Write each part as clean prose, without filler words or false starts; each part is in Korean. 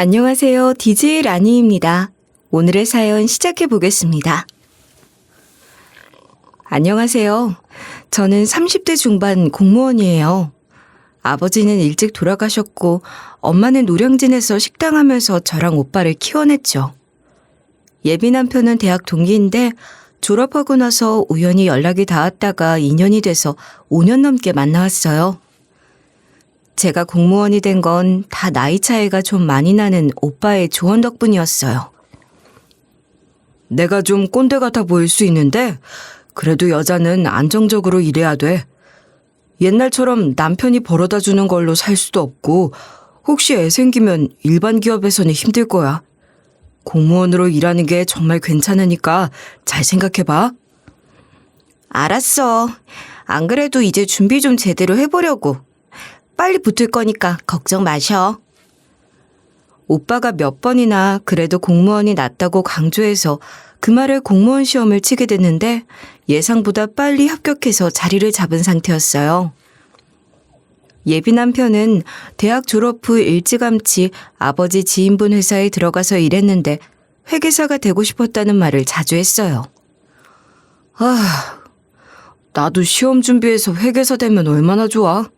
안녕하세요. DJ 라니입니다. 오늘의 사연 시작해 보겠습니다. 안녕하세요. 저는 30대 중반 공무원이에요. 아버지는 일찍 돌아가셨고 엄마는 노량진에서 식당하면서 저랑 오빠를 키워냈죠. 예비 남편은 대학 동기인데 졸업하고 나서 우연히 연락이 닿았다가 인연이 돼서 5년 넘게 만나왔어요. 제가 공무원이 된 건 다 나이 차이가 좀 많이 나는 오빠의 조언 덕분이었어요. 내가 좀 꼰대 같아 보일 수 있는데 그래도 여자는 안정적으로 일해야 돼. 옛날처럼 남편이 벌어다 주는 걸로 살 수도 없고 혹시 애 생기면 일반 기업에서는 힘들 거야. 공무원으로 일하는 게 정말 괜찮으니까 잘 생각해봐. 알았어. 안 그래도 이제 준비 좀 제대로 해보려고. 빨리 붙을 거니까 걱정 마셔. 오빠가 몇 번이나 그래도 공무원이 낫다고 강조해서 그 말에 공무원 시험을 치게 됐는데 예상보다 빨리 합격해서 자리를 잡은 상태였어요. 예비 남편은 대학 졸업 후 일찌감치 아버지 지인분 회사에 들어가서 일했는데 회계사가 되고 싶었다는 말을 자주 했어요. 나도 시험 준비해서 회계사 되면 얼마나 좋아.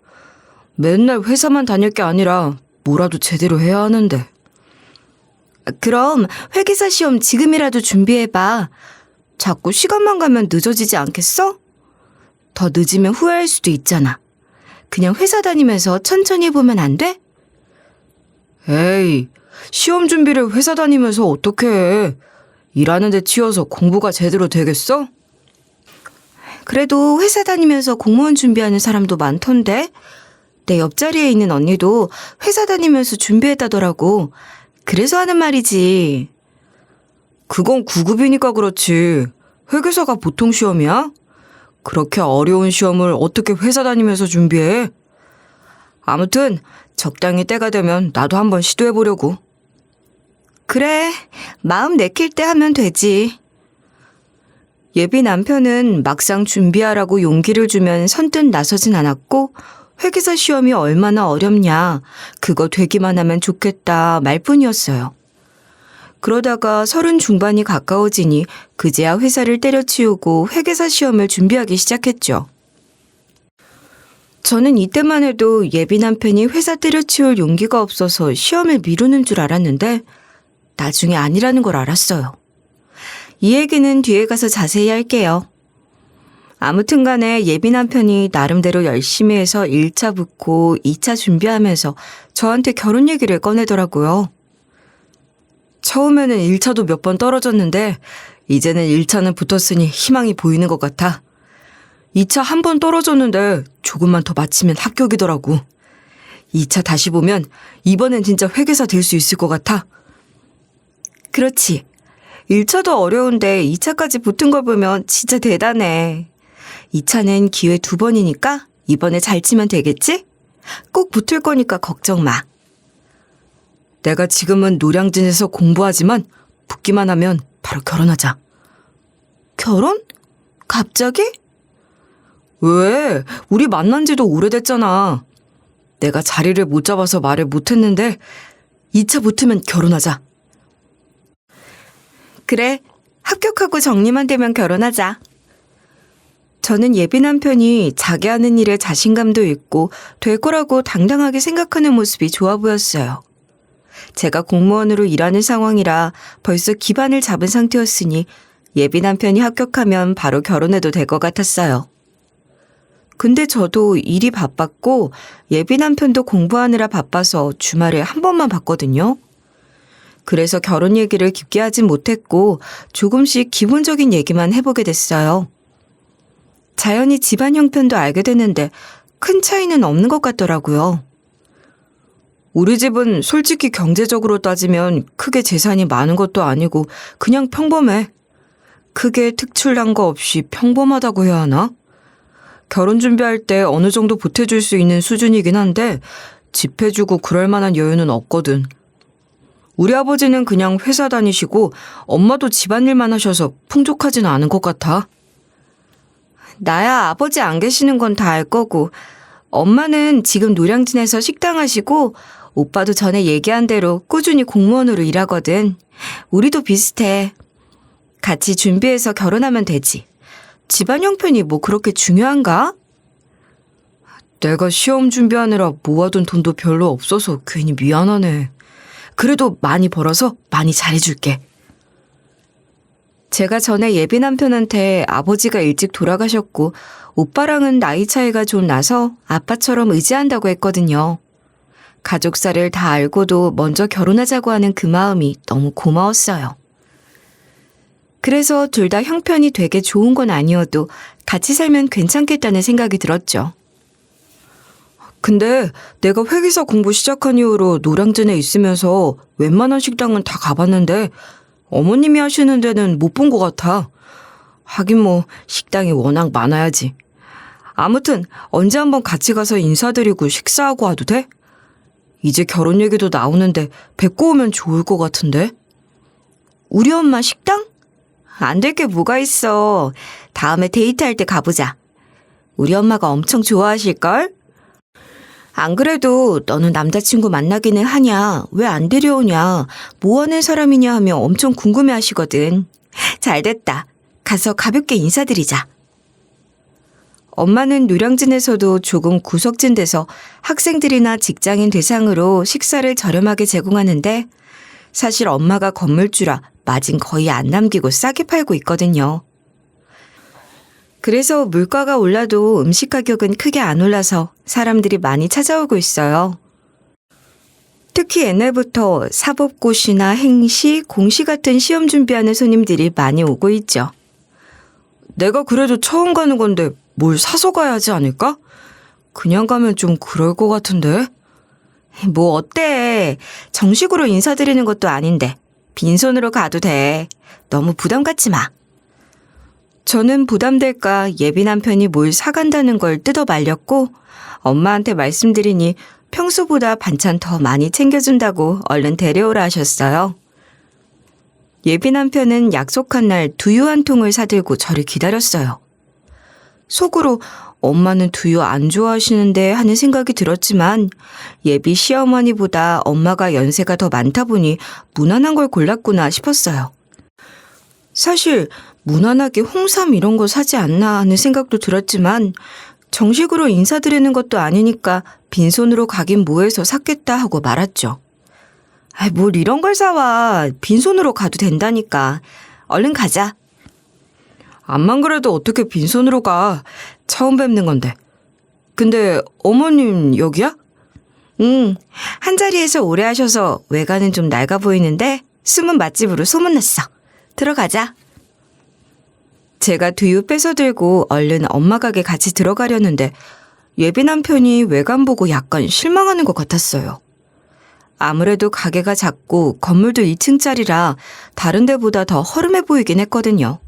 맨날 회사만 다닐 게 아니라 뭐라도 제대로 해야 하는데. 그럼 회계사 시험 지금이라도 준비해봐. 자꾸 시간만 가면 늦어지지 않겠어? 더 늦으면 후회할 수도 있잖아. 그냥 회사 다니면서 천천히 해보면 안 돼? 에이, 시험 준비를 회사 다니면서 어떻게 해. 일하는 데 치여서 공부가 제대로 되겠어? 그래도 회사 다니면서 공무원 준비하는 사람도 많던데? 내 옆자리에 있는 언니도 회사 다니면서 준비했다더라고. 그래서 하는 말이지. 그건 9급이니까 그렇지. 회계사가 보통 시험이야? 그렇게 어려운 시험을 어떻게 회사 다니면서 준비해? 아무튼 적당히 때가 되면 나도 한번 시도해보려고. 그래, 마음 내킬 때 하면 되지. 예비 남편은 막상 준비하라고 용기를 주면 선뜻 나서진 않았고 회계사 시험이 얼마나 어렵냐, 그거 되기만 하면 좋겠다 말뿐이었어요. 그러다가 30 중반이 가까워지니 그제야 회사를 때려치우고 회계사 시험을 준비하기 시작했죠. 저는 이때만 해도 예비 남편이 회사 때려치울 용기가 없어서 시험을 미루는 줄 알았는데 나중에 아니라는 걸 알았어요. 이 얘기는 뒤에 가서 자세히 할게요. 아무튼 간에 예비 남편이 나름대로 열심히 해서 1차 붙고 2차 준비하면서 저한테 결혼 얘기를 꺼내더라고요. 처음에는 1차도 몇 번 떨어졌는데 이제는 1차는 붙었으니 희망이 보이는 것 같아. 2차 한 번 떨어졌는데 조금만 더 맞추면 합격이더라고. 2차 다시 보면 이번엔 진짜 회계사 될 수 있을 것 같아. 그렇지. 1차도 어려운데 2차까지 붙은 걸 보면 진짜 대단해. 2차는 기회 2번이니까 이번에 잘 치면 되겠지? 꼭 붙을 거니까 걱정 마. 내가 지금은 노량진에서 공부하지만 붙기만 하면 바로 결혼하자. 결혼? 갑자기? 왜? 우리 만난 지도 오래됐잖아. 내가 자리를 못 잡아서 말을 못했는데 2차 붙으면 결혼하자. 그래, 합격하고 정리만 되면 결혼하자. 저는 예비 남편이 자기 하는 일에 자신감도 있고 될 거라고 당당하게 생각하는 모습이 좋아 보였어요. 제가 공무원으로 일하는 상황이라 벌써 기반을 잡은 상태였으니 예비 남편이 합격하면 바로 결혼해도 될 것 같았어요. 근데 저도 일이 바빴고 예비 남편도 공부하느라 바빠서 주말에 한 번만 봤거든요. 그래서 결혼 얘기를 깊게 하진 못했고 조금씩 기본적인 얘기만 해보게 됐어요. 자연히 집안 형편도 알게 됐는데 큰 차이는 없는 것 같더라고요. 우리 집은 솔직히 경제적으로 따지면 크게 재산이 많은 것도 아니고 그냥 평범해. 크게 특출난 거 없이 평범하다고 해야 하나? 결혼 준비할 때 어느 정도 보태줄 수 있는 수준이긴 한데 집 해주고 그럴 만한 여유는 없거든. 우리 아버지는 그냥 회사 다니시고 엄마도 집안일만 하셔서 풍족하지는 않은 것 같아. 나야 아버지 안 계시는 건 다 알 거고 엄마는 지금 노량진에서 식당 하시고 오빠도 전에 얘기한 대로 꾸준히 공무원으로 일하거든. 우리도 비슷해. 같이 준비해서 결혼하면 되지. 집안 형편이 뭐 그렇게 중요한가? 내가 시험 준비하느라 모아둔 돈도 별로 없어서 괜히 미안하네. 그래도 많이 벌어서 많이 잘해줄게. 제가 전에 예비 남편한테 아버지가 일찍 돌아가셨고 오빠랑은 나이 차이가 좀 나서 아빠처럼 의지한다고 했거든요. 가족사를 다 알고도 먼저 결혼하자고 하는 그 마음이 너무 고마웠어요. 그래서 둘 다 형편이 되게 좋은 건 아니어도 같이 살면 괜찮겠다는 생각이 들었죠. 근데 내가 회계사 공부 시작한 이후로 노량진에 있으면서 웬만한 식당은 다 가봤는데 어머님이 하시는 데는 못 본 것 같아. 하긴 뭐 식당이 워낙 많아야지. 아무튼 언제 한번 같이 가서 인사드리고 식사하고 와도 돼? 이제 결혼 얘기도 나오는데 뵙고 오면 좋을 것 같은데. 우리 엄마 식당? 안 될 게 뭐가 있어. 다음에 데이트할 때 가보자. 우리 엄마가 엄청 좋아하실걸? 안 그래도 너는 남자친구 만나기는 하냐, 왜 안 데려오냐, 뭐 하는 사람이냐 하며 엄청 궁금해하시거든. 잘됐다. 가서 가볍게 인사드리자. 엄마는 노량진에서도 조금 구석진 데서 학생들이나 직장인 대상으로 식사를 저렴하게 제공하는데 사실 엄마가 건물주라 마진 거의 안 남기고 싸게 팔고 있거든요. 그래서 물가가 올라도 음식 가격은 크게 안 올라서 사람들이 많이 찾아오고 있어요. 특히 옛날부터 사법고시나 행시, 공시 같은 시험 준비하는 손님들이 많이 오고 있죠. 내가 그래도 처음 가는 건데 뭘 사서 가야 하지 않을까? 그냥 가면 좀 그럴 것 같은데. 뭐 어때? 정식으로 인사드리는 것도 아닌데 빈손으로 가도 돼. 너무 부담 갖지 마. 저는 부담될까 예비 남편이 뭘 사간다는 걸 뜯어 말렸고 엄마한테 말씀드리니 평소보다 반찬 더 많이 챙겨준다고 얼른 데려오라 하셨어요. 예비 남편은 약속한 날 두유 한 통을 사들고 저를 기다렸어요. 속으로 엄마는 두유 안 좋아하시는데 하는 생각이 들었지만 예비 시어머니보다 엄마가 연세가 더 많다 보니 무난한 걸 골랐구나 싶었어요. 사실 무난하게 홍삼 이런 거 사지 않나 하는 생각도 들었지만 정식으로 인사드리는 것도 아니니까 빈손으로 가긴 뭐해서 샀겠다 하고 말았죠. 뭘 이런 걸 사와. 빈손으로 가도 된다니까. 얼른 가자. 암만 그래도 어떻게 빈손으로 가. 처음 뵙는 건데. 근데 어머님 여기야? 응. 한자리에서 오래 하셔서 외관은 좀 낡아 보이는데 숨은 맛집으로 소문났어. 들어가자. 제가 두유 뺏어 들고 얼른 엄마 가게 같이 들어가려는데 예비 남편이 외관 보고 약간 실망하는 것 같았어요. 아무래도 가게가 작고 건물도 2층짜리라 다른 데보다 더 허름해 보이긴 했거든요.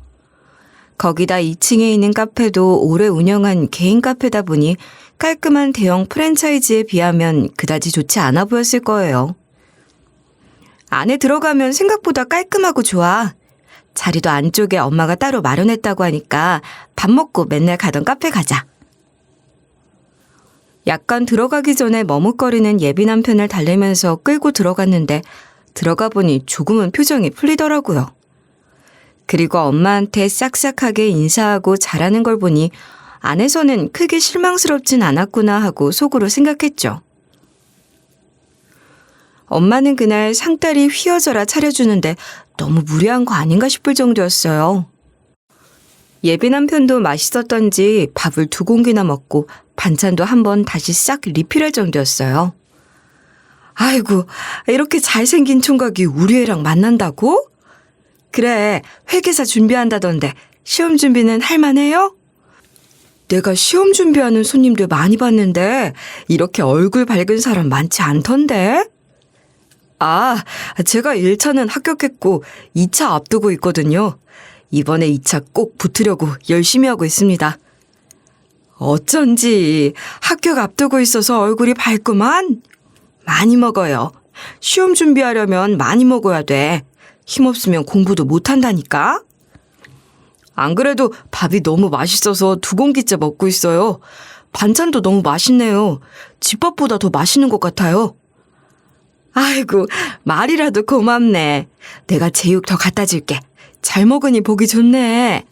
거기다 2층에 있는 카페도 오래 운영한 개인 카페다 보니 깔끔한 대형 프랜차이즈에 비하면 그다지 좋지 않아 보였을 거예요. 안에 들어가면 생각보다 깔끔하고 좋아. 자리도 안쪽에 엄마가 따로 마련했다고 하니까 밥 먹고 맨날 가던 카페 가자. 약간 들어가기 전에 머뭇거리는 예비 남편을 달래면서 끌고 들어갔는데 들어가 보니 조금은 표정이 풀리더라고요. 그리고 엄마한테 싹싹하게 인사하고 잘하는 걸 보니 안에서는 크게 실망스럽진 않았구나 하고 속으로 생각했죠. 엄마는 그날 상다리 휘어져라 차려주는데 너무 무리한 거 아닌가 싶을 정도였어요. 예비 남편도 맛있었던지 밥을 2공기나 먹고 반찬도 한번 다시 싹 리필할 정도였어요. 아이고, 이렇게 잘생긴 총각이 우리 애랑 만난다고? 그래, 회계사 준비한다던데 시험 준비는 할만해요? 내가 시험 준비하는 손님들 많이 봤는데 이렇게 얼굴 밝은 사람 많지 않던데? 아, 제가 1차는 합격했고 2차 앞두고 있거든요. 이번에 2차 꼭 붙으려고 열심히 하고 있습니다. 어쩐지 합격 앞두고 있어서 얼굴이 밝구만. 많이 먹어요. 시험 준비하려면 많이 먹어야 돼. 힘없으면 공부도 못한다니까. 안 그래도 밥이 너무 맛있어서 2공기째 먹고 있어요. 반찬도 너무 맛있네요. 집밥보다 더 맛있는 것 같아요. 아이고, 말이라도 고맙네. 내가 제육 더 갖다 줄게. 잘 먹으니 보기 좋네.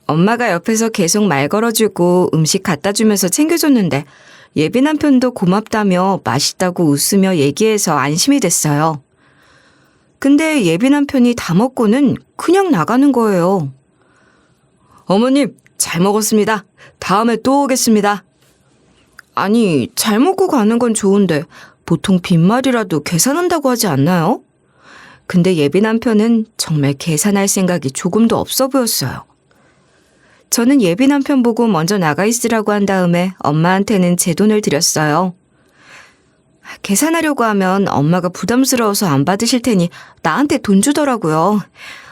엄마가 옆에서 계속 말 걸어주고 음식 갖다 주면서 챙겨줬는데 예비 남편도 고맙다며 맛있다고 웃으며 얘기해서 안심이 됐어요. 근데 예비 남편이 다 먹고는 그냥 나가는 거예요. 어머님, 잘 먹었습니다. 다음에 또 오겠습니다. 아니, 잘 먹고 가는 건 좋은데 보통 빈말이라도 계산한다고 하지 않나요? 근데 예비 남편은 정말 계산할 생각이 조금도 없어 보였어요. 저는 예비 남편 보고 먼저 나가 있으라고 한 다음에 엄마한테는 제 돈을 드렸어요. 계산하려고 하면 엄마가 부담스러워서 안 받으실 테니 나한테 돈 주더라고요.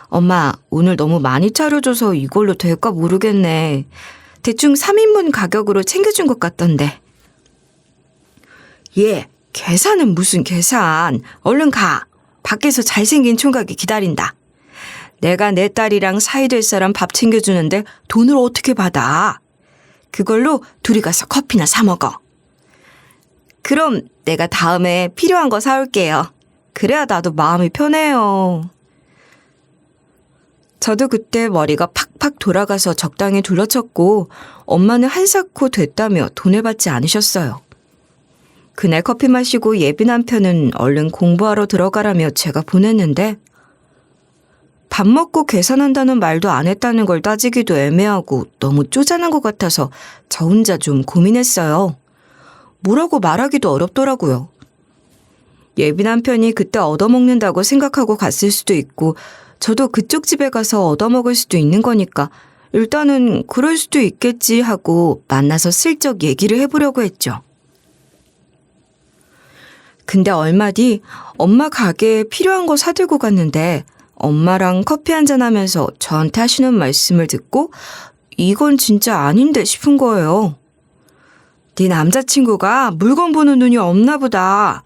엄마, 오늘 너무 많이 차려줘서 이걸로 될까 모르겠네. 대충 3인분 가격으로 챙겨준 것 같던데. 예, 계산은 무슨 계산. 얼른 가. 밖에서 잘생긴 총각이 기다린다. 내가 내 딸이랑 사이 될 사람 밥 챙겨주는데 돈을 어떻게 받아? 그걸로 둘이 가서 커피나 사 먹어. 그럼 내가 다음에 필요한 거 사올게요. 그래야 나도 마음이 편해요. 저도 그때 머리가 팍팍 돌아가서 적당히 둘러쳤고 엄마는 한사코 됐다며 돈을 받지 않으셨어요. 그날 커피 마시고 예비 남편은 얼른 공부하러 들어가라며 제가 보냈는데 밥 먹고 계산한다는 말도 안 했다는 걸 따지기도 애매하고 너무 쪼잔한 것 같아서 저 혼자 좀 고민했어요. 뭐라고 말하기도 어렵더라고요. 예비 남편이 그때 얻어먹는다고 생각하고 갔을 수도 있고 저도 그쪽 집에 가서 얻어먹을 수도 있는 거니까 일단은 그럴 수도 있겠지 하고 만나서 슬쩍 얘기를 해보려고 했죠. 근데 얼마 뒤 엄마 가게에 필요한 거 사들고 갔는데 엄마랑 커피 한잔 하면서 저한테 하시는 말씀을 듣고 이건 진짜 아닌데 싶은 거예요. 네 남자친구가 물건 보는 눈이 없나 보다.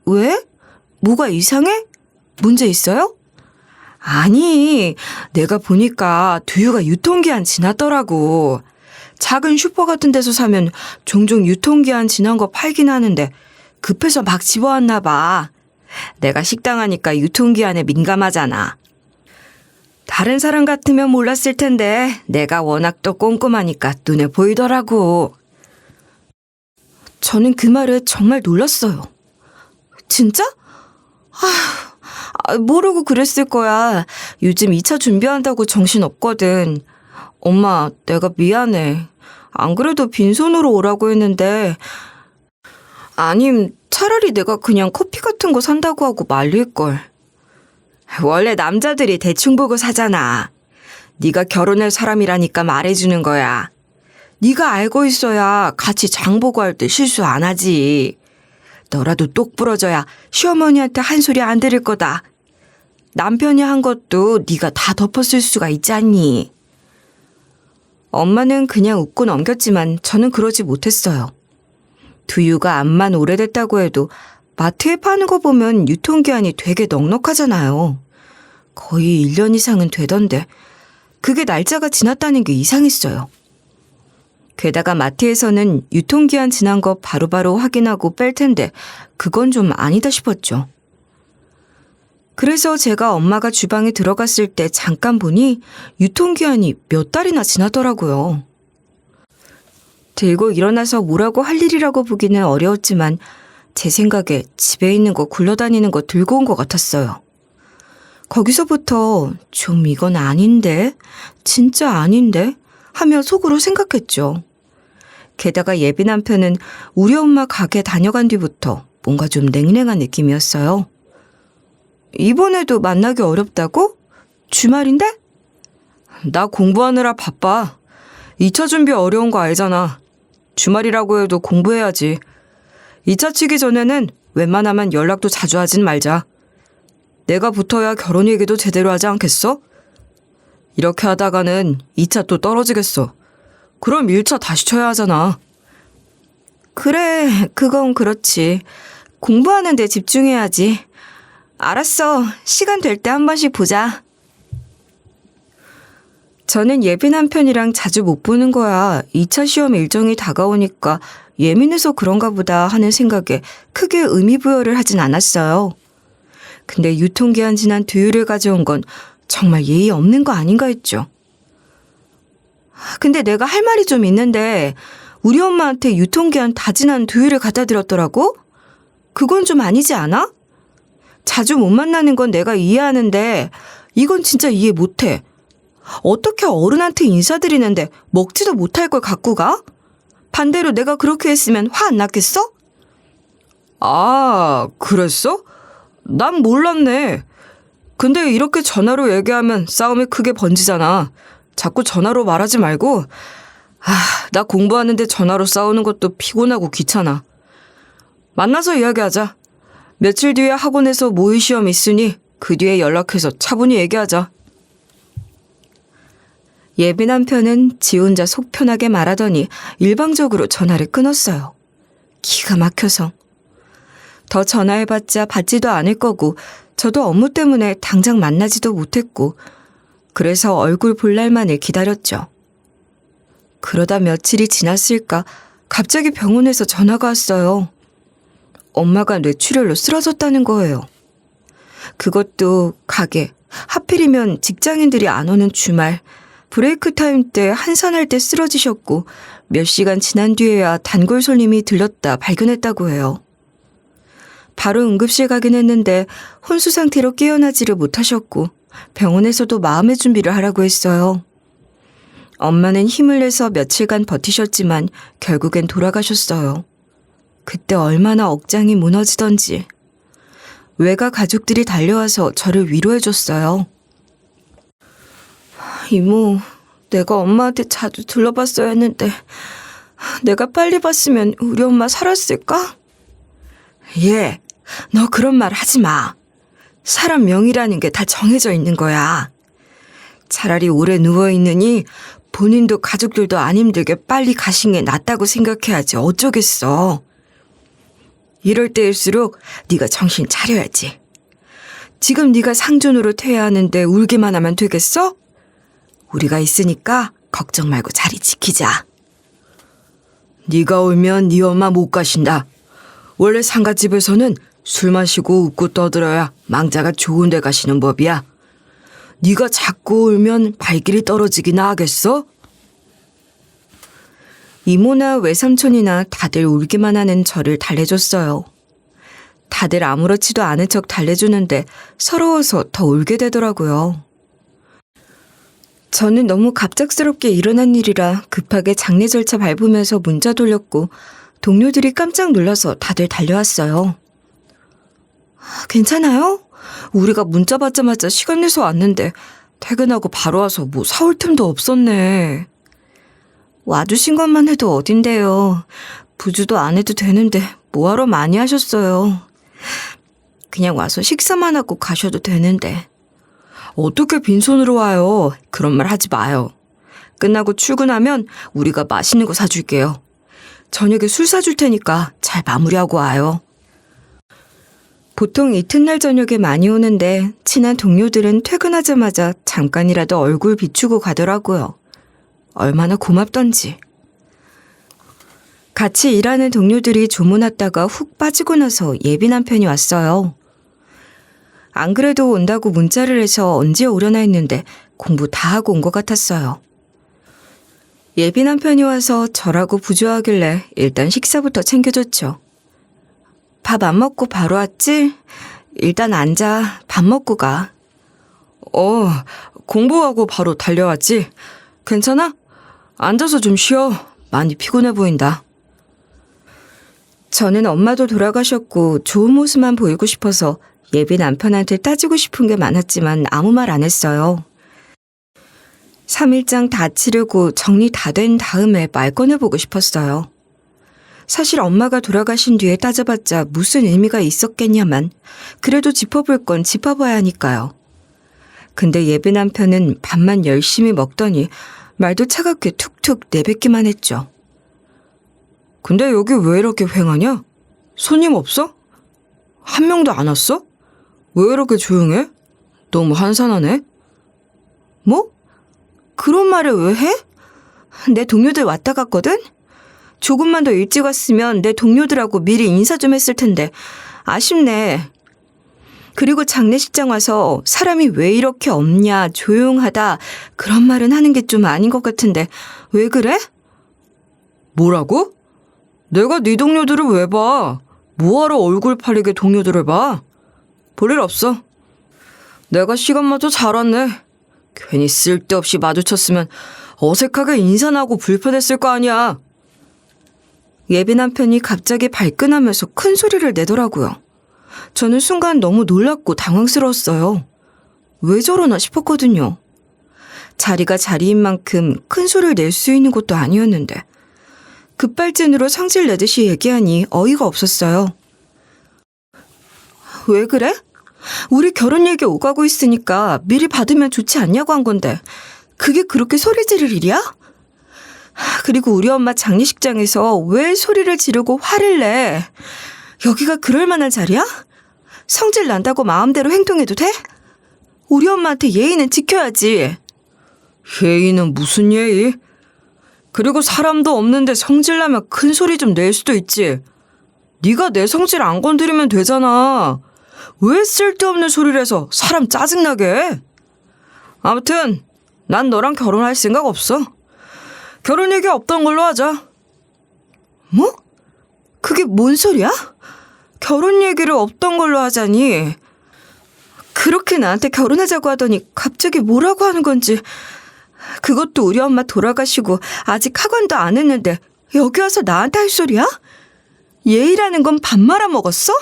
왜? 뭐가 이상해? 문제 있어요? 아니, 내가 보니까 두유가 유통기한 지났더라고. 작은 슈퍼 같은 데서 사면 종종 유통기한 지난 거 팔긴 하는데 급해서 막 집어왔나 봐. 내가 식당 하니까 유통기한에 민감하잖아. 다른 사람 같으면 몰랐을 텐데 내가 워낙 또 꼼꼼하니까 눈에 보이더라고. 저는 그 말에 정말 놀랐어요. 진짜? 모르고 그랬을 거야. 요즘 2차 준비한다고 정신없거든. 엄마, 내가 미안해. 안 그래도 빈손으로 오라고 했는데 아님 차라리 내가 그냥 커피 같은 거 산다고 하고 말릴걸. 원래 남자들이 대충 보고 사잖아. 네가 결혼할 사람이라니까 말해주는 거야. 네가 알고 있어야 같이 장 보고 할 때 실수 안 하지. 너라도 똑 부러져야 시어머니한테 한 소리 안 들을 거다. 남편이 한 것도 네가 다 덮었을 수가 있잖니. 엄마는 그냥 웃고 넘겼지만 저는 그러지 못했어요. 두유가 암만 오래됐다고 해도 마트에 파는 거 보면 유통기한이 되게 넉넉하잖아요. 거의 1년 이상은 되던데 그게 날짜가 지났다는 게 이상했어요. 게다가 마트에서는 유통기한 지난 거 바로바로 확인하고 뺄 텐데 그건 좀 아니다 싶었죠. 그래서 제가 엄마가 주방에 들어갔을 때 잠깐 보니 유통기한이 몇 달이나 지나더라고요. 들고 일어나서 뭐라고 할 일이라고 보기는 어려웠지만 제 생각에 집에 있는 거 굴러다니는 거 들고 온 것 같았어요. 거기서부터 좀 이건 아닌데? 진짜 아닌데? 하며 속으로 생각했죠. 게다가 예비 남편은 우리 엄마 가게 다녀간 뒤부터 뭔가 좀 냉랭한 느낌이었어요. 이번에도 만나기 어렵다고? 주말인데? 나 공부하느라 바빠. 2차 준비 어려운 거 알잖아. 주말이라고 해도 공부해야지. 2차 치기 전에는 웬만하면 연락도 자주 하진 말자. 내가 붙어야 결혼 얘기도 제대로 하지 않겠어? 이렇게 하다가는 2차 또 떨어지겠어. 그럼 1차 다시 쳐야 하잖아. 그래, 그건 그렇지. 공부하는 데 집중해야지. 알았어. 시간 될 때 한 번씩 보자. 저는 예비 남편이랑 자주 못 보는 거야. 2차 시험 일정이 다가오니까 예민해서 그런가 보다 하는 생각에 크게 의미 부여를 하진 않았어요. 근데 유통기한 지난 두유를 가져온 건 정말 예의 없는 거 아닌가 했죠. 근데 내가 할 말이 좀 있는데 우리 엄마한테 유통기한 다 지난 두유를 갖다 드렸더라고? 그건 좀 아니지 않아? 자주 못 만나는 건 내가 이해하는데 이건 진짜 이해 못해. 어떻게 어른한테 인사드리는데 먹지도 못할 걸 갖고 가? 반대로 내가 그렇게 했으면 화 안 났겠어? 아, 그랬어? 난 몰랐네. 근데 이렇게 전화로 얘기하면 싸움이 크게 번지잖아. 자꾸 전화로 말하지 말고. 나 공부하는데 전화로 싸우는 것도 피곤하고 귀찮아. 만나서 이야기하자. 며칠 뒤에 학원에서 모의 시험 있으니 그 뒤에 연락해서 차분히 얘기하자. 예비 남편은 지 혼자 속 편하게 말하더니 일방적으로 전화를 끊었어요. 기가 막혀서. 더 전화해봤자 받지도 않을 거고 저도 업무 때문에 당장 만나지도 못했고 그래서 얼굴 볼 날만을 기다렸죠. 그러다 며칠이 지났을까 갑자기 병원에서 전화가 왔어요. 엄마가 뇌출혈로 쓰러졌다는 거예요. 그것도 가게, 하필이면 직장인들이 안 오는 주말, 브레이크 타임 때 한산할 때 쓰러지셨고 몇 시간 지난 뒤에야 단골 손님이 들렀다 발견했다고 해요. 바로 응급실 가긴 했는데 혼수 상태로 깨어나지를 못하셨고 병원에서도 마음의 준비를 하라고 했어요. 엄마는 힘을 내서 며칠간 버티셨지만 결국엔 돌아가셨어요. 그때 얼마나 억장이 무너지던지. 외가 가족들이 달려와서 저를 위로해줬어요. 이모, 내가 엄마한테 자주 들러봤어야 했는데 내가 빨리 봤으면 우리 엄마 살았을까? 예, 너 그런 말 하지 마. 사람 명이라는 게 다 정해져 있는 거야. 차라리 오래 누워있느니 본인도 가족들도 안 힘들게 빨리 가신 게 낫다고 생각해야지 어쩌겠어. 이럴 때일수록 네가 정신 차려야지. 지금 네가 상존으로 퇴야 하는데 울기만 하면 되겠어? 우리가 있으니까 걱정 말고 자리 지키자. 네가 울면 네 엄마 못 가신다. 원래 상갓집에서는 술 마시고 웃고 떠들어야 망자가 좋은 데 가시는 법이야. 네가 자꾸 울면 발길이 떨어지기나 하겠어? 이모나 외삼촌이나 다들 울기만 하는 저를 달래줬어요. 다들 아무렇지도 않은 척 달래주는데 서러워서 더 울게 되더라고요. 저는 너무 갑작스럽게 일어난 일이라 급하게 장례 절차 밟으면서 문자 돌렸고 동료들이 깜짝 놀라서 다들 달려왔어요. 괜찮아요? 우리가 문자 받자마자 시간 내서 왔는데 퇴근하고 바로 와서 뭐 사올 틈도 없었네. 와주신 것만 해도 어딘데요. 부주도 안 해도 되는데 뭐하러 많이 하셨어요. 그냥 와서 식사만 하고 가셔도 되는데. 어떻게 빈손으로 와요? 그런 말 하지 마요. 끝나고 출근하면 우리가 맛있는 거 사줄게요. 저녁에 술 사줄 테니까 잘 마무리하고 와요. 보통 이튿날 저녁에 많이 오는데 친한 동료들은 퇴근하자마자 잠깐이라도 얼굴 비추고 가더라고요. 얼마나 고맙던지. 같이 일하는 동료들이 조문 왔다가 훅 빠지고 나서 예비 남편이 왔어요. 안 그래도 온다고 문자를 해서 언제 오려나 했는데 공부 다 하고 온 것 같았어요. 예비 남편이 와서 저라고 부조하길래 일단 식사부터 챙겨줬죠. 밥 안 먹고 바로 왔지? 일단 앉아. 밥 먹고 가. 공부하고 바로 달려왔지? 괜찮아? 앉아서 좀 쉬어. 많이 피곤해 보인다. 저는 엄마도 돌아가셨고 좋은 모습만 보이고 싶어서 예비 남편한테 따지고 싶은 게 많았지만 아무 말 안 했어요. 3일장 다 치르고 정리 다 된 다음에 말 꺼내보고 싶었어요. 사실 엄마가 돌아가신 뒤에 따져봤자 무슨 의미가 있었겠냐만 그래도 짚어볼 건 짚어봐야 하니까요. 근데 예비 남편은 밥만 열심히 먹더니 말도 차갑게 툭툭 내뱉기만 했죠. 근데 여기 왜 이렇게 휑하냐? 손님 없어? 한 명도 안 왔어? 왜 이렇게 조용해? 너무 한산하네? 뭐? 그런 말을 왜 해? 내 동료들 왔다 갔거든? 조금만 더 일찍 왔으면 내 동료들하고 미리 인사 좀 했을 텐데 아쉽네. 그리고 장례식장 와서 사람이 왜 이렇게 없냐, 조용하다 그런 말은 하는 게 좀 아닌 것 같은데 왜 그래? 뭐라고? 내가 네 동료들을 왜 봐? 뭐하러 얼굴 파리게 동료들을 봐? 볼일 없어. 내가 시간마저 잘 왔네. 괜히 쓸데없이 마주쳤으면 어색하게 인사나 하고 불편했을 거 아니야. 예비 남편이 갑자기 발끈하면서 큰 소리를 내더라고요. 저는 순간 너무 놀랍고 당황스러웠어요. 왜 저러나 싶었거든요. 자리가 자리인 만큼 큰 소리를 낼 수 있는 것도 아니었는데 급발진으로 성질 내듯이 얘기하니 어이가 없었어요. 왜 그래? 우리 결혼 얘기 오가고 있으니까 미리 받으면 좋지 않냐고 한 건데 그게 그렇게 소리 지를 일이야? 그리고 우리 엄마 장례식장에서 왜 소리를 지르고 화를 내? 여기가 그럴 만한 자리야? 성질 난다고 마음대로 행동해도 돼? 우리 엄마한테 예의는 지켜야지. 예의는 무슨 예의? 그리고 사람도 없는데 성질 나면 큰 소리 좀 낼 수도 있지. 네가 내 성질 안 건드리면 되잖아. 왜 쓸데없는 소리를 해서 사람 짜증나게 해? 아무튼 난 너랑 결혼할 생각 없어. 결혼 얘기 없던 걸로 하자. 뭐? 그게 뭔 소리야? 결혼 얘기를 없던 걸로 하자니. 그렇게 나한테 결혼하자고 하더니 갑자기 뭐라고 하는 건지. 그것도 우리 엄마 돌아가시고 아직 학원도 안 했는데 여기 와서 나한테 할 소리야? 예의라는 건 밥 말아 먹었어?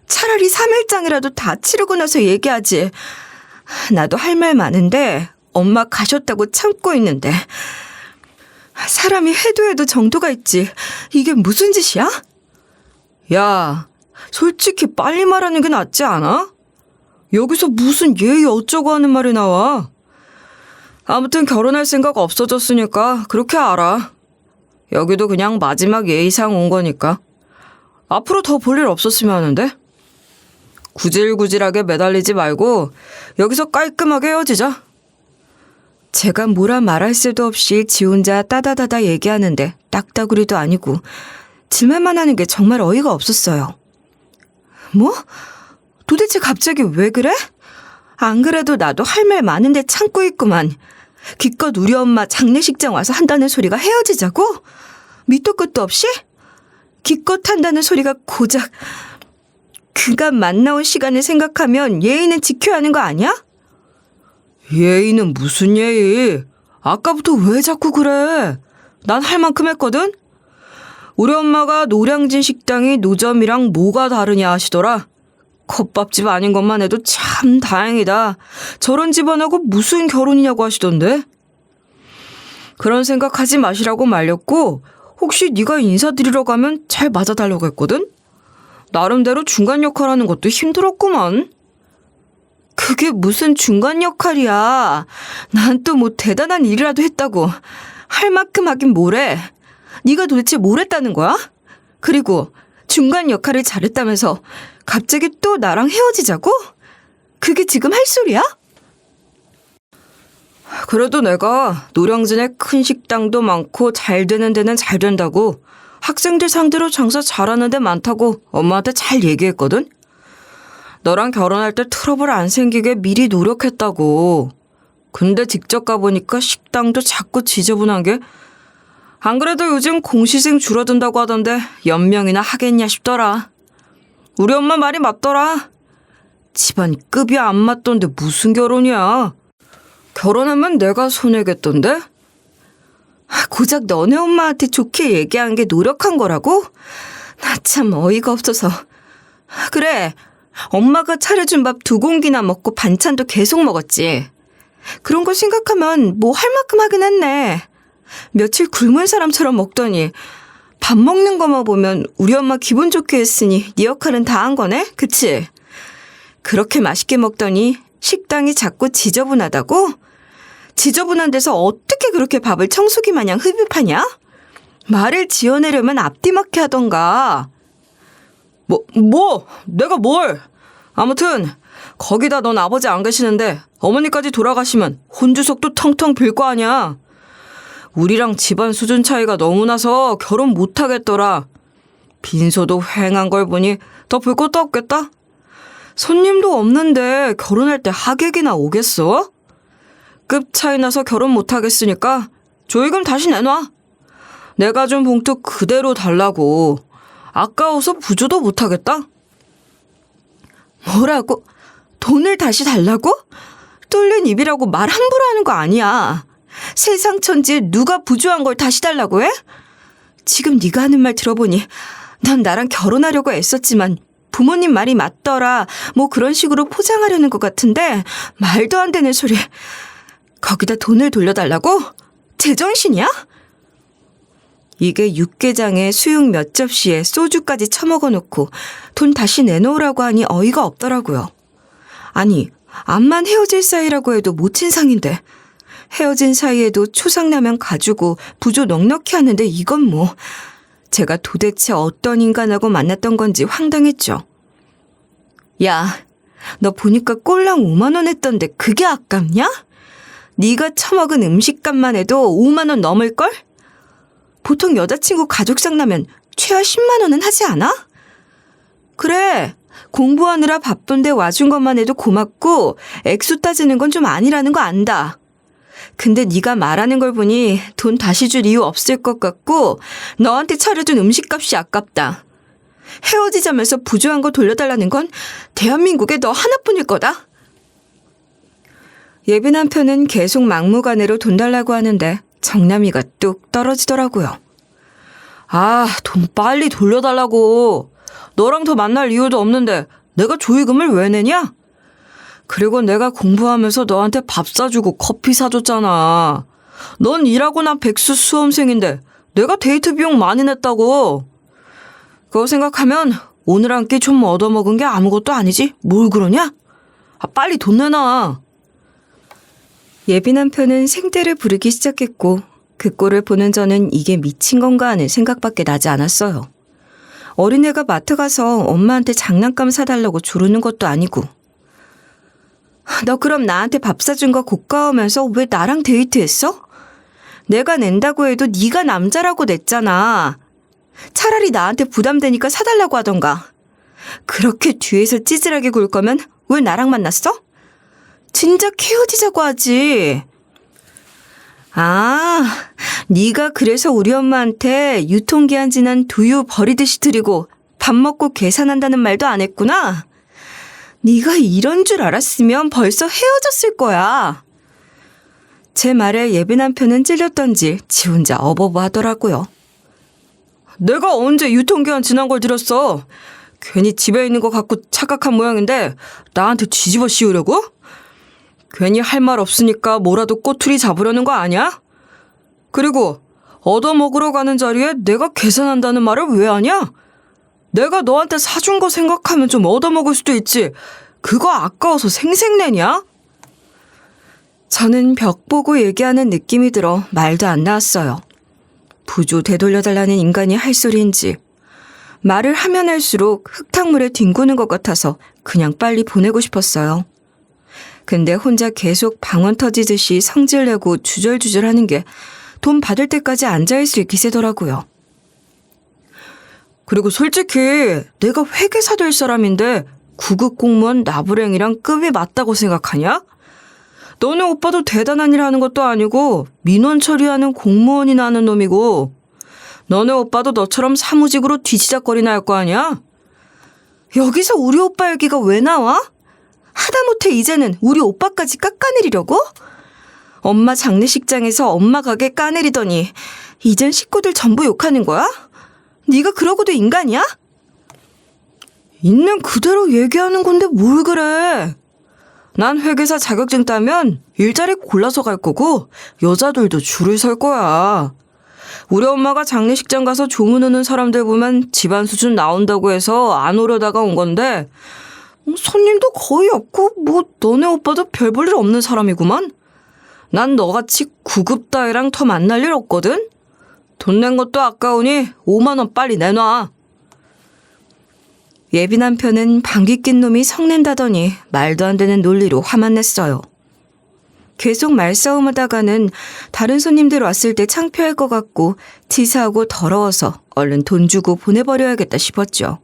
차라리 3일장이라도 다 치르고 나서 얘기하지. 나도 할 말 많은데 엄마 가셨다고 참고 있는데. 사람이 해도 정도가 있지. 이게 무슨 짓이야? 야, 솔직히 빨리 말하는 게 낫지 않아? 여기서 무슨 예의 어쩌고 하는 말이 나와. 아무튼 결혼할 생각 없어졌으니까 그렇게 알아. 여기도 그냥 마지막 예의상 온 거니까. 앞으로 더 볼 일 없었으면 하는데. 구질구질하게 매달리지 말고 여기서 깔끔하게 헤어지자. 제가 뭐라 말할 새도 없이 지 혼자 따다다다 얘기하는데 딱따구리도 아니고 질문만 하는 게 정말 어이가 없었어요. 뭐? 도대체 갑자기 왜 그래? 안 그래도 나도 할 말 많은데 참고 있구만. 기껏 우리 엄마 장례식장 와서 한다는 소리가 헤어지자고? 밑도 끝도 없이? 기껏 한다는 소리가 고작 그가 만나온 시간을 생각하면 예의는 지켜야 하는 거 아니야? 예의는 무슨 예의? 아까부터 왜 자꾸 그래? 난 할 만큼 했거든? 우리 엄마가 노량진 식당이 노점이랑 뭐가 다르냐 하시더라. 컵밥집 아닌 것만 해도 참 다행이다. 저런 집안하고 무슨 결혼이냐고 하시던데. 그런 생각하지 마시라고 말렸고 혹시 네가 인사드리러 가면 잘 맞아달라고 했거든? 나름대로 중간 역할하는 것도 힘들었구만. 그게 무슨 중간 역할이야. 난 또 뭐 대단한 일이라도 했다고. 할 만큼 하긴 뭐래. 네가 도대체 뭘 했다는 거야? 그리고 중간 역할을 잘했다면서 갑자기 또 나랑 헤어지자고? 그게 지금 할 소리야? 그래도 내가 노량진에 큰 식당도 많고 잘 되는 데는 잘 된다고, 학생들 상대로 장사 잘하는 데 많다고 엄마한테 잘 얘기했거든? 너랑 결혼할 때 트러블 안 생기게 미리 노력했다고. 근데 직접 가보니까 식당도 자꾸 지저분한 게, 안 그래도 요즘 공시생 줄어든다고 하던데 연명이나 하겠냐 싶더라. 우리 엄마 말이 맞더라. 집안 급이 안 맞던데 무슨 결혼이야. 결혼하면 내가 손해겠던데? 고작 너네 엄마한테 좋게 얘기한 게 노력한 거라고? 나 참 어이가 없어서. 그래, 엄마가 차려준 밥 2공기나 먹고 반찬도 계속 먹었지. 그런 거 생각하면 뭐 할 만큼 하긴 했네. 며칠 굶은 사람처럼 먹더니 밥 먹는 거만 보면 우리 엄마 기분 좋게 했으니 네 역할은 다 한 거네? 그치? 그렇게 맛있게 먹더니 식당이 자꾸 지저분하다고? 지저분한 데서 어떻게 그렇게 밥을 청소기 마냥 흡입하냐? 말을 지어내려면 앞뒤맞게 하던가. 내가 뭘? 아무튼 거기다 넌 아버지 안 계시는데 어머니까지 돌아가시면 혼주석도 텅텅 빌 거 아니야. 우리랑 집안 수준 차이가 너무 나서 결혼 못 하겠더라. 빈소도 휑한 걸 보니 더 볼 것도 없겠다. 손님도 없는데 결혼할 때 하객이나 오겠어? 급 차이 나서 결혼 못 하겠으니까 조의금 다시 내놔. 내가 준 봉투 그대로 달라고. 아까워서 부조도 못 하겠다. 뭐라고? 돈을 다시 달라고? 뚫린 입이라고 말 함부로 하는 거 아니야. 세상 천지에 누가 부조한 걸 다시 달라고 해? 지금 네가 하는 말 들어보니 넌 나랑 결혼하려고 애썼지만 부모님 말이 맞더라 뭐 그런 식으로 포장하려는 것 같은데 말도 안 되는 소리. 거기다 돈을 돌려달라고? 제정신이야? 이게 육개장에 수육 몇 접시에 소주까지 처먹어 놓고 돈 다시 내놓으라고 하니 어이가 없더라고요. 아니, 암만 헤어질 사이라고 해도 모친상인데 헤어진 사이에도 초상라면 가지고 부조 넉넉히 하는데 이건 뭐. 제가 도대체 어떤 인간하고 만났던 건지 황당했죠. 야, 너 보니까 꼴랑 5만 원 했던데 그게 아깝냐? 네가 처먹은 음식값만 해도 5만 원 넘을걸? 보통 여자친구 가족상라면 최하 10만 원은 하지 않아? 그래, 공부하느라 바쁜데 와준 것만 해도 고맙고 액수 따지는 건 좀 아니라는 거 안다. 근데 네가 말하는 걸 보니 돈 다시 줄 이유 없을 것 같고 너한테 차려준 음식값이 아깝다. 헤어지자면서 부조한 거 돌려달라는 건 대한민국에 너 하나뿐일 거다. 예비 남편은 계속 막무가내로 돈 달라고 하는데 정남이가 뚝 떨어지더라고요. 아, 돈 빨리 돌려달라고. 너랑 더 만날 이유도 없는데 내가 조의금을 왜 내냐? 그리고 내가 공부하면서 너한테 밥 사주고 커피 사줬잖아. 넌 일하고 난 백수 수험생인데 내가 데이트 비용 많이 냈다고. 그거 생각하면 오늘 한 끼 좀 얻어먹은 게 아무것도 아니지. 뭘 그러냐? 아, 빨리 돈 내놔. 예비 남편은 생떼를 부르기 시작했고 그 꼴을 보는 저는 이게 미친 건가 하는 생각밖에 나지 않았어요. 어린애가 마트 가서 엄마한테 장난감 사달라고 조르는 것도 아니고. 너 그럼 나한테 밥 사준 거 고가우면서 왜 나랑 데이트했어? 내가 낸다고 해도 네가 남자라고 냈잖아. 차라리 나한테 부담되니까 사달라고 하던가. 그렇게 뒤에서 찌질하게 굴 거면 왜 나랑 만났어? 진작 헤어지자고 하지. 아, 네가 그래서 우리 엄마한테 유통기한 지난 두유 버리듯이 드리고 밥 먹고 계산한다는 말도 안 했구나. 네가 이런 줄 알았으면 벌써 헤어졌을 거야. 제 말에 예비 남편은 찔렸던지 지 혼자 어버버 하더라고요. 내가 언제 유통기한 지난 걸 드렸어? 괜히 집에 있는 거 갖고 착각한 모양인데 나한테 뒤집어 씌우려고? 괜히 할 말 없으니까 뭐라도 꼬투리 잡으려는 거 아니야? 그리고 얻어먹으러 가는 자리에 내가 계산한다는 말을 왜 하냐? 내가 너한테 사준 거 생각하면 좀 얻어먹을 수도 있지. 그거 아까워서 생색내냐? 저는 벽 보고 얘기하는 느낌이 들어 말도 안 나왔어요. 부조 되돌려달라는 인간이 할 소리인지 말을 하면 할수록 흙탕물에 뒹구는 것 같아서 그냥 빨리 보내고 싶었어요. 근데 혼자 계속 방언 터지듯이 성질내고 주절주절하는 게 돈 받을 때까지 앉아있을 기세더라고요. 그리고 솔직히 내가 회계사 될 사람인데 9급 공무원 나부랭이랑 급이 맞다고 생각하냐? 너네 오빠도 대단한 일 하는 것도 아니고 민원 처리하는 공무원이나 하는 놈이고 너네 오빠도 너처럼 사무직으로 뒤지작거리나 할 거 아니야? 여기서 우리 오빠 얘기가 왜 나와? 하다못해 이제는 우리 오빠까지 깎아내리려고? 엄마 장례식장에서 엄마 가게 까내리더니 이젠 식구들 전부 욕하는 거야? 네가 그러고도 인간이야? 있는 그대로 얘기하는 건데 뭘 그래. 난 회계사 자격증 따면 일자리 골라서 갈 거고 여자들도 줄을 설 거야. 우리 엄마가 장례식장 가서 조문 오는 사람들 보면 집안 수준 나온다고 해서 안 오려다가 온 건데 손님도 거의 없고 뭐 너네 오빠도 별 볼 일 없는 사람이구만. 난 너같이 9급 따위랑 더 만날 일 없거든. 돈 낸 것도 아까우니 5만 원 빨리 내놔. 예비 남편은 방귀 낀 놈이 성낸다더니 말도 안 되는 논리로 화만 냈어요. 계속 말싸움하다가는 다른 손님들 왔을 때 창피할 것 같고 치사하고 더러워서 얼른 돈 주고 보내버려야겠다 싶었죠.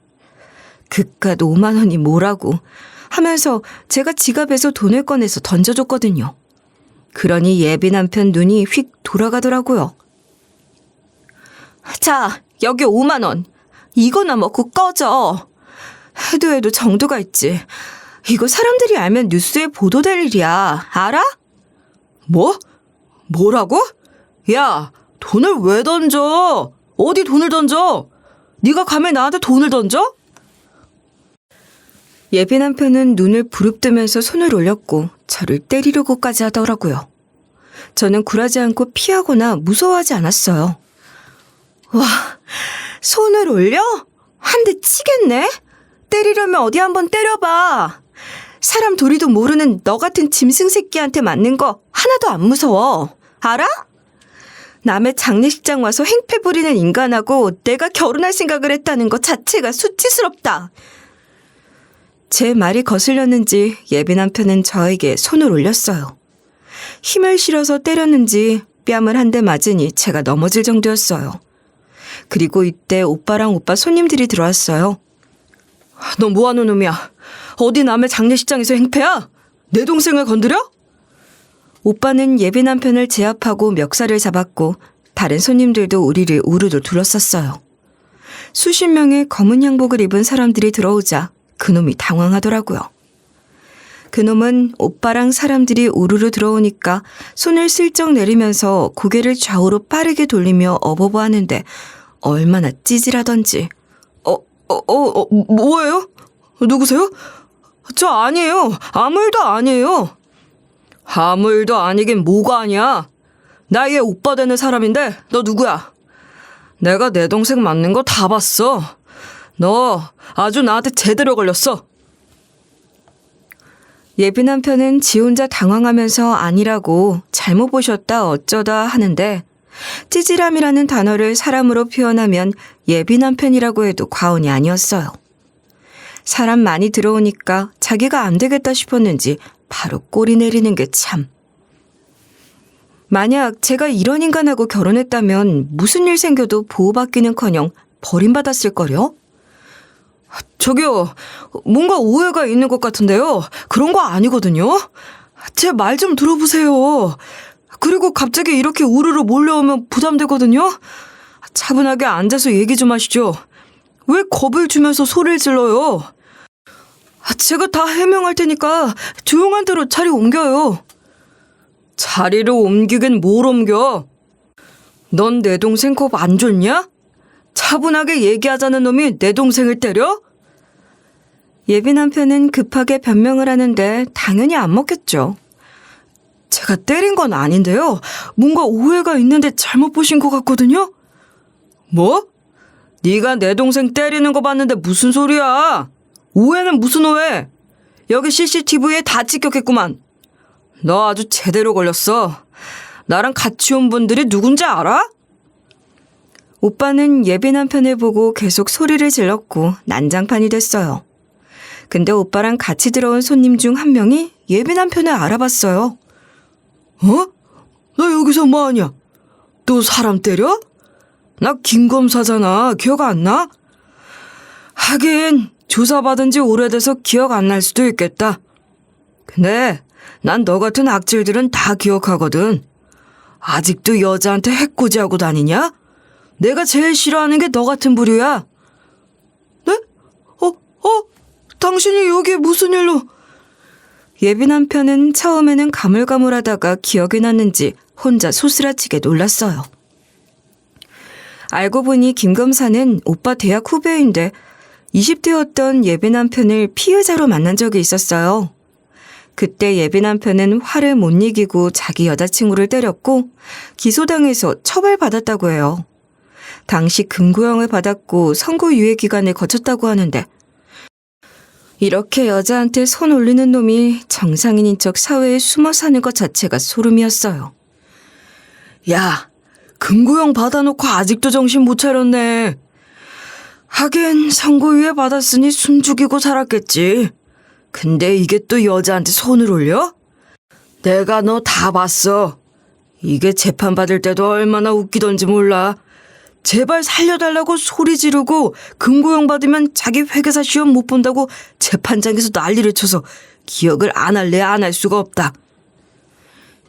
그깟 5만 원이 뭐라고 하면서 제가 지갑에서 돈을 꺼내서 던져줬거든요. 그러니 예비 남편 눈이 휙 돌아가더라고요. 자, 여기 5만 원. 이거나 먹고 꺼져. 해도 정도가 있지. 이거 사람들이 알면 뉴스에 보도될 일이야. 알아? 뭐? 뭐라고? 야, 돈을 왜 던져? 어디 돈을 던져? 네가 감히 나한테 돈을 던져? 예비 남편은 눈을 부릅뜨면서 손을 올렸고 저를 때리려고까지 하더라고요. 저는 굴하지 않고 피하거나 무서워하지 않았어요. 와, 손을 올려? 한 대 치겠네? 때리려면 어디 한번 때려봐. 사람 도리도 모르는 너 같은 짐승 새끼한테 맞는 거 하나도 안 무서워. 알아? 남의 장례식장 와서 행패 부리는 인간하고 내가 결혼할 생각을 했다는 것 자체가 수치스럽다. 제 말이 거슬렸는지 예비 남편은 저에게 손을 올렸어요. 힘을 실어서 때렸는지 뺨을 한 대 맞으니 제가 넘어질 정도였어요. 그리고 이때 오빠랑 오빠 손님들이 들어왔어요. 너 뭐하는 놈이야? 어디 남의 장례식장에서 행패야? 내 동생을 건드려? 오빠는 예비 남편을 제압하고 멱살을 잡았고 다른 손님들도 우리를 우르르 둘러쌌어요. 수십 명의 검은 양복을 입은 사람들이 들어오자 그놈이 당황하더라고요. 그놈은 오빠랑 사람들이 우르르 들어오니까 손을 슬쩍 내리면서 고개를 좌우로 빠르게 돌리며 어버버 하는데 얼마나 찌질하던지. 뭐예요? 누구세요? 저 아니에요. 아무 일도 아니에요. 아무 일도 아니긴 뭐가 아니야. 나 얘 오빠 되는 사람인데 너 누구야? 내가 내 동생 맞는 거 다 봤어. 너 아주 나한테 제대로 걸렸어. 예비 남편은 지 혼자 당황하면서 아니라고 잘못 보셨다 어쩌다 하는데 찌질함이라는 단어를 사람으로 표현하면 예비 남편이라고 해도 과언이 아니었어요. 사람 많이 들어오니까 자기가 안 되겠다 싶었는지 바로 꼬리 내리는 게 참. 만약 제가 이런 인간하고 결혼했다면 무슨 일 생겨도 보호받기는커녕 버림받았을걸요? 저기요, 뭔가 오해가 있는 것 같은데요. 그런 거 아니거든요. 제 말 좀 들어보세요. 그리고 갑자기 이렇게 우르르 몰려오면 부담되거든요. 차분하게 앉아서 얘기 좀 하시죠. 왜 겁을 주면서 소리를 질러요? 제가 다 해명할 테니까 조용한 대로 자리 옮겨요. 자리를 옮기긴 뭘 옮겨? 넌 내 동생 겁 안 줬냐? 차분하게 얘기하자는 놈이 내 동생을 때려? 예비 남편은 급하게 변명을 하는데 당연히 안 먹겠죠. 제가 때린 건 아닌데요. 뭔가 오해가 있는데 잘못 보신 것 같거든요. 뭐? 네가 내 동생 때리는 거 봤는데 무슨 소리야? 오해는 무슨 오해? 여기 CCTV에 다 찍혔겠구만. 너 아주 제대로 걸렸어. 나랑 같이 온 분들이 누군지 알아? 오빠는 예비 남편을 보고 계속 소리를 질렀고 난장판이 됐어요. 근데 오빠랑 같이 들어온 손님 중 한 명이 예비 남편을 알아봤어요. 어? 너 여기서 뭐하냐? 또 사람 때려? 나 김검사잖아. 기억 안 나? 하긴 조사받은 지 오래돼서 기억 안 날 수도 있겠다. 근데 난 너 같은 악질들은 다 기억하거든. 아직도 여자한테 해코지하고 다니냐? 내가 제일 싫어하는 게 너 같은 부류야. 네? 당신이 여기에 무슨 일로? 예비 남편은 처음에는 가물가물하다가 기억이 났는지 혼자 소스라치게 놀랐어요. 알고 보니 김 검사는 오빠 대학 후배인데 20대였던 예비 남편을 피의자로 만난 적이 있었어요. 그때 예비 남편은 화를 못 이기고 자기 여자친구를 때렸고 기소당해서 처벌받았다고 해요. 당시 금고형을 받았고 선고유예 기간을 거쳤다고 하는데 이렇게 여자한테 손 올리는 놈이 정상인인 척 사회에 숨어 사는 것 자체가 소름이었어요. 야, 금고형 받아놓고 아직도 정신 못 차렸네. 하긴 선고유예 받았으니 숨죽이고 살았겠지. 근데 이게 또 여자한테 손을 올려? 내가 너 다 봤어. 이게 재판받을 때도 얼마나 웃기던지 몰라. 제발 살려달라고 소리 지르고 금고형 받으면 자기 회계사 시험 못 본다고 재판장에서 난리를 쳐서 기억을 안 할래 안 할 수가 없다.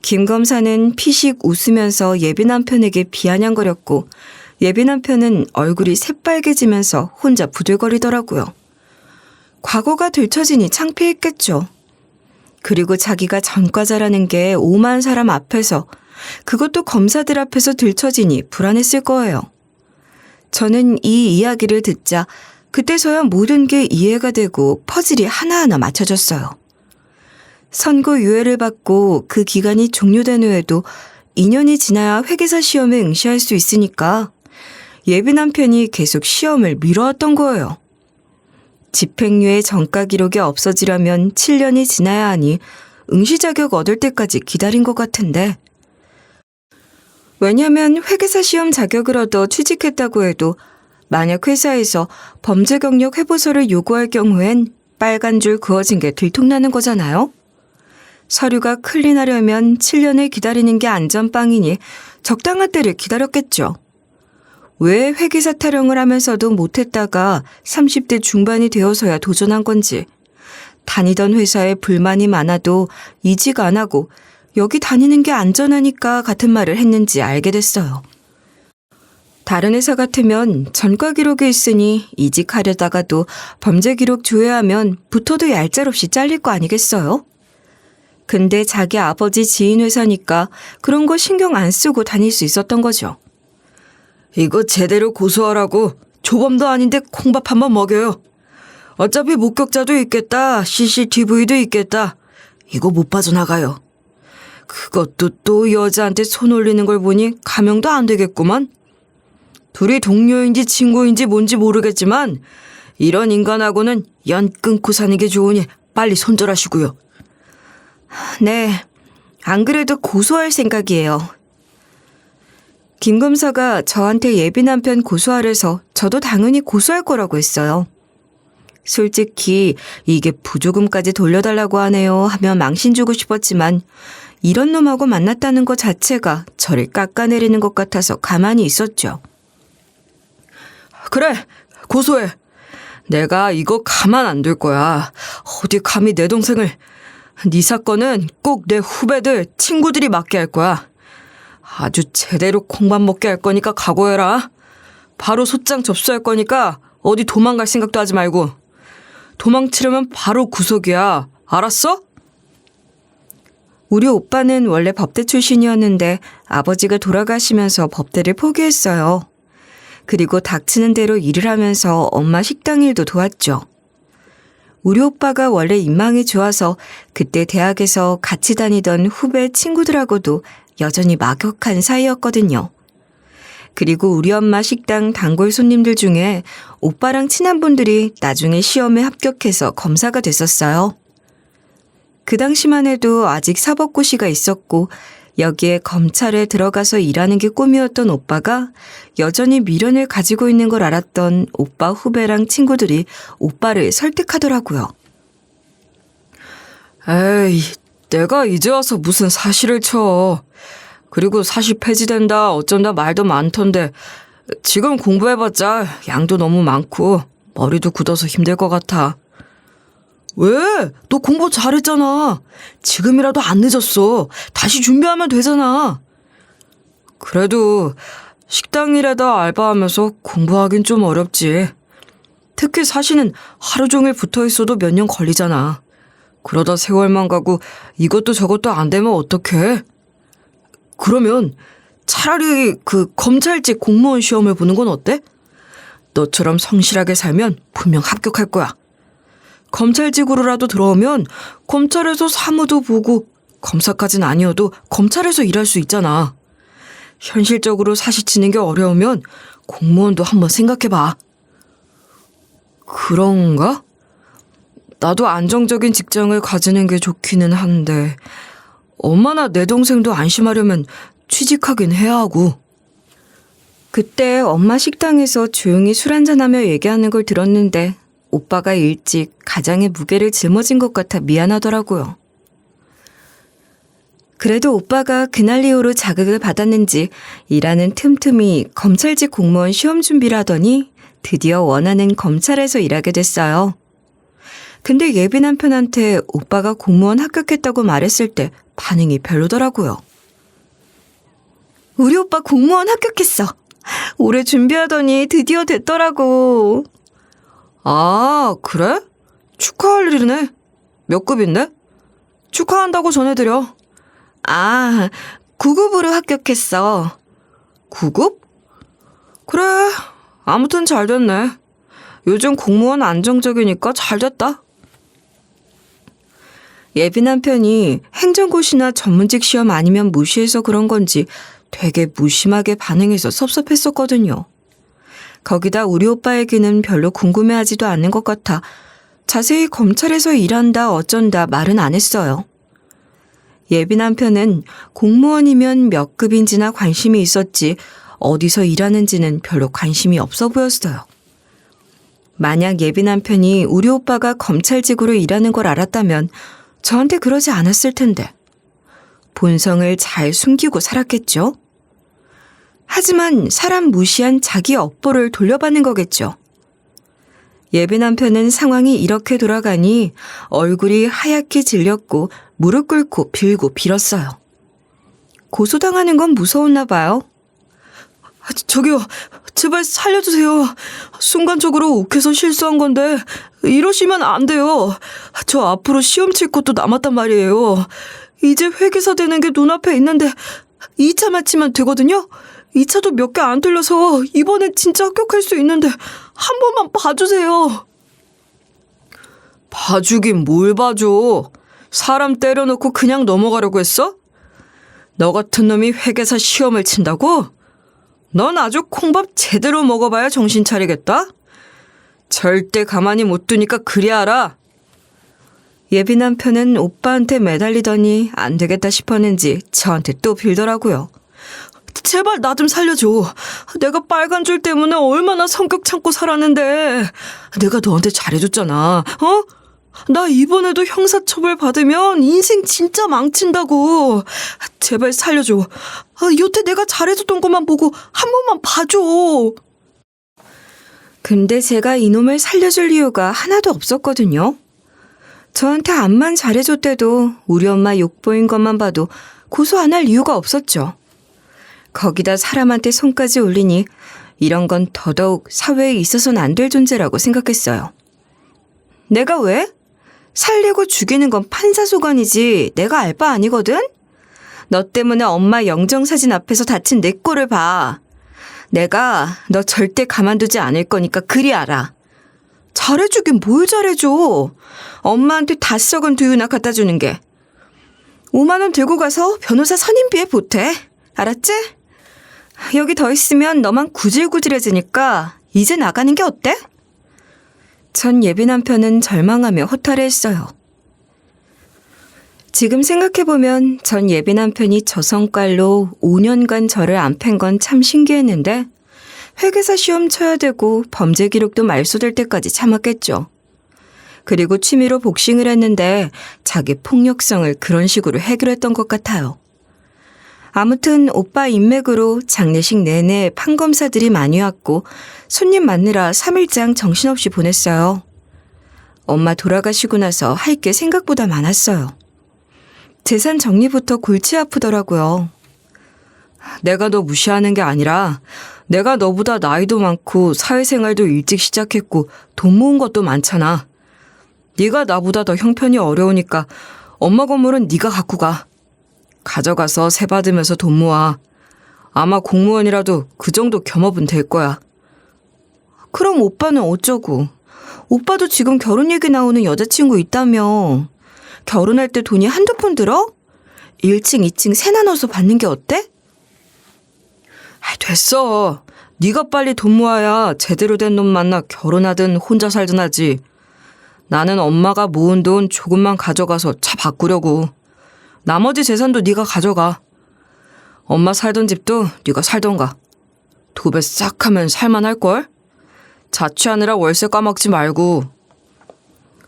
김 검사는 피식 웃으면서 예비 남편에게 비아냥거렸고 예비 남편은 얼굴이 새빨개지면서 혼자 부들거리더라고요. 과거가 들춰지니 창피했겠죠. 그리고 자기가 전과자라는 게 오만 사람 앞에서, 그것도 검사들 앞에서 들춰지니 불안했을 거예요. 저는 이 이야기를 듣자 그때서야 모든 게 이해가 되고 퍼즐이 하나하나 맞춰졌어요. 선고 유예를 받고 그 기간이 종료된 후에도 2년이 지나야 회계사 시험에 응시할 수 있으니까 예비 남편이 계속 시험을 미뤄왔던 거예요. 집행유예 전과 기록이 없어지려면 7년이 지나야 하니 응시 자격 얻을 때까지 기다린 것 같은데, 왜냐면 회계사 시험 자격을 얻어 취직했다고 해도 만약 회사에서 범죄 경력 회보서를 요구할 경우엔 빨간 줄 그어진 게 들통나는 거잖아요. 서류가 클린하려면 7년을 기다리는 게 안전빵이니 적당한 때를 기다렸겠죠. 왜 회계사 타령을 하면서도 못했다가 30대 중반이 되어서야 도전한 건지, 다니던 회사에 불만이 많아도 이직 안 하고 여기 다니는 게 안전하니까 같은 말을 했는지 알게 됐어요. 다른 회사 같으면 전과 기록이 있으니 이직하려다가도 범죄 기록 조회하면 붙어도 얄짤없이 잘릴 거 아니겠어요? 근데 자기 아버지 지인 회사니까 그런 거 신경 안 쓰고 다닐 수 있었던 거죠. 이거 제대로 고소하라고. 조범도 아닌데 콩밥 한번 먹여요. 어차피 목격자도 있겠다. CCTV도 있겠다. 이거 못 빠져나가요. 그것도 또 여자한테 손 올리는 걸 보니 가명도 안 되겠구만. 둘이 동료인지 친구인지 뭔지 모르겠지만 이런 인간하고는 연 끊고 사는 게 좋으니 빨리 손절하시고요. 네, 안 그래도 고소할 생각이에요. 김 검사가 저한테 예비 남편 고소하래서 저도 당연히 고소할 거라고 했어요. 솔직히 이게 부조금까지 돌려달라고 하네요 하면 망신 주고 싶었지만 이런 놈하고 만났다는 것 자체가 저를 깎아내리는 것 같아서 가만히 있었죠. 그래, 고소해. 내가 이거 가만 안 둘 거야. 어디 감히 내 동생을. 네 사건은 꼭 내 후배들, 친구들이 맡게 할 거야. 아주 제대로 콩밥 먹게 할 거니까 각오해라. 바로 소장 접수할 거니까 어디 도망갈 생각도 하지 말고. 도망치려면 바로 구속이야. 알았어? 우리 오빠는 원래 법대 출신이었는데 아버지가 돌아가시면서 법대를 포기했어요. 그리고 닥치는 대로 일을 하면서 엄마 식당 일도 도왔죠. 우리 오빠가 원래 인망이 좋아서 그때 대학에서 같이 다니던 후배 친구들하고도 여전히 막역한 사이였거든요. 그리고 우리 엄마 식당 단골 손님들 중에 오빠랑 친한 분들이 나중에 시험에 합격해서 검사가 됐었어요. 그 당시만 해도 아직 사법고시가 있었고 여기에 검찰에 들어가서 일하는 게 꿈이었던 오빠가 여전히 미련을 가지고 있는 걸 알았던 오빠 후배랑 친구들이 오빠를 설득하더라고요. 에이, 내가 이제 와서 무슨 사실을 쳐. 그리고 사실 폐지된다 어쩐다 말도 많던데 지금 공부해봤자 양도 너무 많고 머리도 굳어서 힘들 것 같아. 왜? 너 공부 잘했잖아. 지금이라도 안 늦었어. 다시 준비하면 되잖아. 그래도 식당 일에다 알바하면서 공부하긴 좀 어렵지. 특히 사실은 하루 종일 붙어있어도 몇 년 걸리잖아. 그러다 세월만 가고 이것도 저것도 안 되면 어떡해? 그러면 차라리 그 검찰직 공무원 시험을 보는 건 어때? 너처럼 성실하게 살면 분명 합격할 거야. 검찰직으로라도 들어오면 검찰에서 사무도 보고 검사까진 아니어도 검찰에서 일할 수 있잖아. 현실적으로 사시치는 게 어려우면 공무원도 한번 생각해봐. 그런가? 나도 안정적인 직장을 가지는 게 좋기는 한데 엄마나 내 동생도 안심하려면 취직하긴 해야 하고. 그때 엄마 식당에서 조용히 술 한잔하며 얘기하는 걸 들었는데 오빠가 일찍 가장의 무게를 짊어진 것 같아 미안하더라고요. 그래도 오빠가 그날 이후로 자극을 받았는지 일하는 틈틈이 검찰직 공무원 시험 준비를 하더니 드디어 원하는 검찰에서 일하게 됐어요. 근데 예비 남편한테 오빠가 공무원 합격했다고 말했을 때 반응이 별로더라고요. 우리 오빠 공무원 합격했어. 오래 준비하더니 드디어 됐더라고. 아, 그래? 축하할 일이네. 몇 급인데? 축하한다고 전해드려. 아, 9급으로 합격했어. 9급? 그래, 아무튼 잘 됐네. 요즘 공무원 안정적이니까 잘 됐다. 예비 남편이 행정고시나 전문직 시험 아니면 무시해서 그런 건지 되게 무심하게 반응해서 섭섭했었거든요. 거기다 우리 오빠에게는 별로 궁금해하지도 않는 것 같아 자세히 검찰에서 일한다 어쩐다 말은 안 했어요. 예비 남편은 공무원이면 몇 급인지나 관심이 있었지 어디서 일하는지는 별로 관심이 없어 보였어요. 만약 예비 남편이 우리 오빠가 검찰직으로 일하는 걸 알았다면 저한테 그러지 않았을 텐데. 본성을 잘 숨기고 살았겠죠? 하지만 사람 무시한 자기 업보를 돌려받는 거겠죠. 예비 남편은 상황이 이렇게 돌아가니 얼굴이 하얗게 질렸고 무릎 꿇고 빌고 빌었어요. 고소당하는 건 무서웠나 봐요. 저기요, 제발 살려주세요. 순간적으로 욱해서 실수한 건데 이러시면 안 돼요. 저 앞으로 시험 칠 것도 남았단 말이에요. 이제 회계사 되는 게 눈앞에 있는데 2차만 치면 되거든요. 2차도 몇 개 안 틀려서 이번엔 진짜 합격할 수 있는데 한 번만 봐주세요. 봐주긴 뭘 봐줘. 사람 때려놓고 그냥 넘어가려고 했어? 너 같은 놈이 회계사 시험을 친다고? 넌 아주 콩밥 제대로 먹어봐야 정신 차리겠다? 절대 가만히 못 두니까 그리 알아. 예비 남편은 오빠한테 매달리더니 안 되겠다 싶었는지 저한테 또 빌더라고요. 제발 나 좀 살려줘. 내가 빨간 줄 때문에 얼마나 성격 참고 살았는데. 내가 너한테 잘해줬잖아. 어? 나 이번에도 형사처벌 받으면 인생 진짜 망친다고. 제발 살려줘. 여태 내가 잘해줬던 것만 보고 한 번만 봐줘. 근데 제가 이놈을 살려줄 이유가 하나도 없었거든요. 저한테 암만 잘해줬대도 우리 엄마 욕보인 것만 봐도 고소 안 할 이유가 없었죠. 거기다 사람한테 손까지 올리니 이런 건 더더욱 사회에 있어서는 안 될 존재라고 생각했어요. 내가 왜? 살리고 죽이는 건 판사소관이지 내가 알 바 아니거든? 너 때문에 엄마 영정사진 앞에서 다친 내 꼴을 봐. 내가 너 절대 가만두지 않을 거니까 그리 알아. 잘해주긴 뭘 잘해줘. 엄마한테 다 썩은 두유나 갖다 주는 게. 5만 원 들고 가서 변호사 선임비에 보태. 알았지? 여기 더 있으면 너만 구질구질해지니까 이제 나가는 게 어때? 전 예비 남편은 절망하며 허탈해했어요. 지금 생각해보면 전 예비 남편이 저 성깔로 5년간 저를 안 팬 건 참 신기했는데 회계사 시험 쳐야 되고 범죄 기록도 말소될 때까지 참았겠죠. 그리고 취미로 복싱을 했는데 자기 폭력성을 그런 식으로 해결했던 것 같아요. 아무튼 오빠 인맥으로 장례식 내내 판검사들이 많이 왔고 손님 맞느라 3일장 정신없이 보냈어요. 엄마 돌아가시고 나서 할 게 생각보다 많았어요. 재산 정리부터 골치 아프더라고요. 내가 너 무시하는 게 아니라 내가 너보다 나이도 많고 사회생활도 일찍 시작했고 돈 모은 것도 많잖아. 네가 나보다 더 형편이 어려우니까 엄마 건물은 네가 갖고 가. 가져가서 세 받으면서 돈 모아. 아마 공무원이라도 그 정도 겸업은 될 거야. 그럼 오빠는 어쩌고? 오빠도 지금 결혼 얘기 나오는 여자친구 있다며. 결혼할 때 돈이 한두 푼 들어? 1층, 2층 세 나눠서 받는 게 어때? 됐어. 네가 빨리 돈 모아야 제대로 된 놈 만나 결혼하든 혼자 살든 하지. 나는 엄마가 모은 돈 조금만 가져가서 차 바꾸려고. 나머지 재산도 네가 가져가. 엄마 살던 집도 네가 살던가. 도배 싹 하면 살만할걸? 자취하느라 월세 까먹지 말고.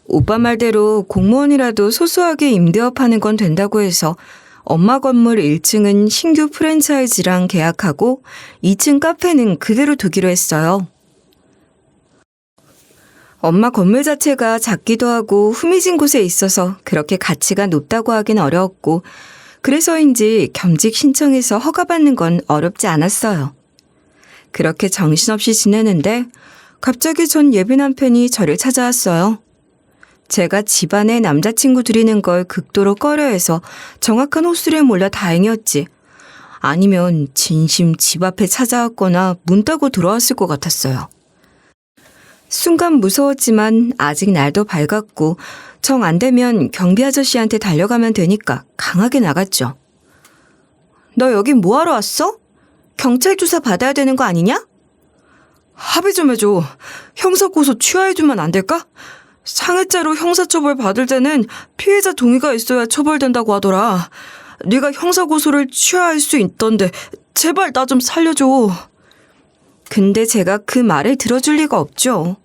오빠 말대로 공무원이라도 소소하게 임대업하는 건 된다고 해서 엄마 건물 1층은 신규 프랜차이즈랑 계약하고 2층 카페는 그대로 두기로 했어요. 엄마 건물 자체가 작기도 하고 후미진 곳에 있어서 그렇게 가치가 높다고 하긴 어려웠고 그래서인지 겸직 신청해서 허가받는 건 어렵지 않았어요. 그렇게 정신없이 지내는데 갑자기 전 예비 남편이 저를 찾아왔어요. 제가 집안에 남자친구 들이는 걸 극도로 꺼려해서 정확한 호수를 몰라 다행이었지. 아니면 진심 집 앞에 찾아왔거나 문 따고 들어왔을 것 같았어요. 순간 무서웠지만 아직 날도 밝았고 정 안 되면 경비 아저씨한테 달려가면 되니까 강하게 나갔죠. 너 여긴 뭐하러 왔어? 경찰 조사 받아야 되는 거 아니냐? 합의 좀 해줘. 형사고소 취하해주면 안 될까? 상해죄로 형사처벌 받을 때는 피해자 동의가 있어야 처벌된다고 하더라. 네가 형사고소를 취하할 수 있던데 제발 나 좀 살려줘. 근데 제가 그 말을 들어줄 리가 없죠.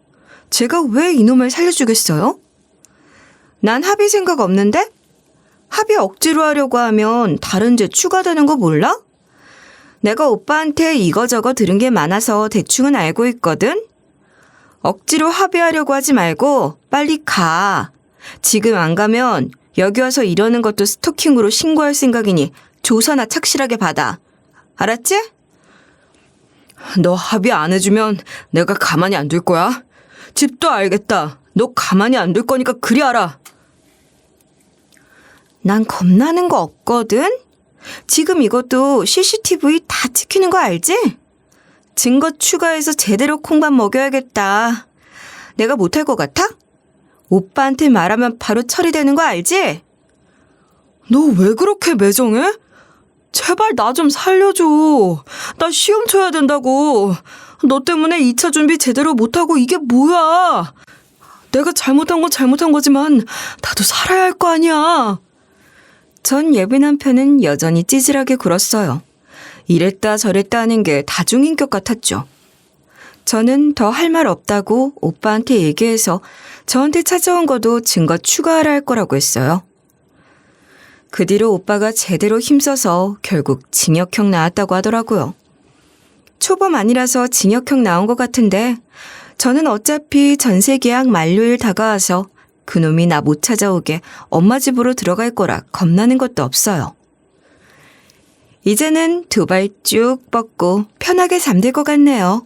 제가 왜 이놈을 살려주겠어요? 난 합의 생각 없는데? 합의 억지로 하려고 하면 다른 죄 추가되는 거 몰라? 내가 오빠한테 이거저거 들은 게 많아서 대충은 알고 있거든? 억지로 합의하려고 하지 말고 빨리 가. 지금 안 가면 여기 와서 이러는 것도 스토킹으로 신고할 생각이니 조사나 착실하게 받아. 알았지? 너 합의 안 해주면 내가 가만히 안 둘 거야. 집도 알겠다. 너 가만히 안 둘 거니까 그리 알아. 난 겁나는 거 없거든? 지금 이것도 CCTV 다 찍히는 거 알지? 증거 추가해서 제대로 콩밥 먹여야겠다. 내가 못할 것 같아? 오빠한테 말하면 바로 처리되는 거 알지? 너 왜 그렇게 매정해? 제발 나 좀 살려줘. 나 시험 쳐야 된다고. 너 때문에 2차 준비 제대로 못하고 이게 뭐야. 내가 잘못한 건 잘못한 거지만 나도 살아야 할 거 아니야. 전 예비 남편은 여전히 찌질하게 굴었어요. 이랬다 저랬다 하는 게 다중인격 같았죠. 저는 더 할 말 없다고 오빠한테 얘기해서 저한테 찾아온 것도 증거 추가하라 할 거라고 했어요. 그 뒤로 오빠가 제대로 힘써서 결국 징역형 나왔다고 하더라고요. 초범 아니라서 징역형 나온 것 같은데 저는 어차피 전세 계약 만료일 다가와서 그놈이 나 못 찾아오게 엄마 집으로 들어갈 거라 겁나는 것도 없어요. 이제는 두 발 쭉 뻗고 편하게 잠들 것 같네요.